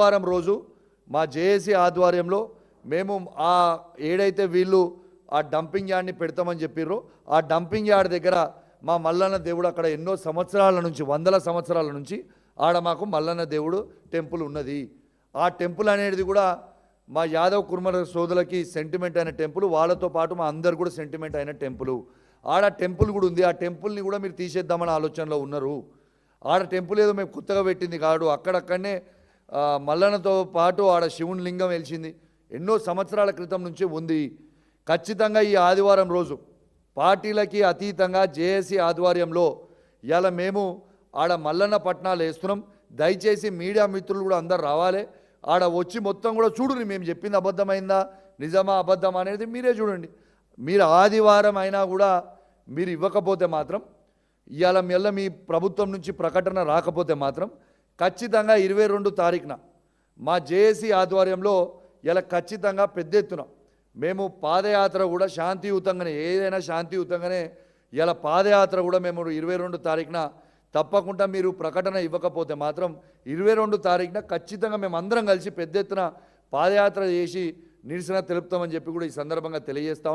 వారం రోజు మా జేఏసీ ఆధ్వర్యంలో మేము ఆ ఏడైతే వీళ్ళు ఆ డంపింగ్ యార్డ్ని పెడతామని చెప్పిర్రో ఆ డంపింగ్ యార్డ్ దగ్గర మా మల్లన్న దేవుడు అక్కడ ఎన్నో సంవత్సరాల నుంచి వందల సంవత్సరాల నుంచి ఆడ మాకు మల్లన్న దేవుడు టెంపుల్ ఉన్నది. ఆ టెంపుల్ అనేది కూడా మా యాదవ్ కుర్మల సోదరులకి సెంటిమెంట్ అయిన టెంపుల్, వాళ్ళతో పాటు మా అందరు కూడా సెంటిమెంట్ అయిన టెంపుల్. ఆడ టెంపుల్ కూడా ఉంది. ఆ టెంపుల్ని కూడా మీరు తీసేద్దామని ఆలోచనలో ఉన్నారు. ఆడ టెంపుల్ ఏదో మేము కొత్తగా పెట్టింది కాదు, అక్కడక్కడనే మల్లన్నతో పాటు ఆడ శివుని లింగం వెలిసింది, ఎన్నో సంవత్సరాల క్రితం నుంచి ఉంది. ఖచ్చితంగా ఈ ఆదివారం రోజు పార్టీలకి అతీతంగా జేఏసీ ఆధ్వర్యంలో ఇలా మేము ఆడ మల్లన్న పట్నాలు వేస్తున్నాం. దయచేసి మీడియా మిత్రులు కూడా అందరు రావాలి. ఆడ వచ్చి మొత్తం కూడా చూడండి, మేము చెప్పింది అబద్ధమైందా నిజమా అబద్ధమా అనేది మీరే చూడండి. మీరు ఆదివారం అయినా కూడా మీరు ఇవ్వకపోతే మాత్రం, ఇవాళ మెల్ల మీ ప్రభుత్వం నుంచి ప్రకటన రాకపోతే మాత్రం ఖచ్చితంగా 22 తారీఖున మా జేఏసీ ఆధ్వర్యంలో ఇలా ఖచ్చితంగా పెద్ద ఎత్తున మేము పాదయాత్ర కూడా శాంతియుతంగానే, ఏదైనా శాంతియుతంగానే ఇలా పాదయాత్ర కూడా మేము 22 తారీఖున తప్పకుండా మీరు ప్రకటన ఇవ్వకపోతే మాత్రం 22 తారీఖున ఖచ్చితంగా మేము అందరం కలిసి పెద్ద ఎత్తున పాదయాత్ర చేసి నిరసన తెలుపుతామని చెప్పి కూడా ఈ సందర్భంగా తెలియజేస్తాం.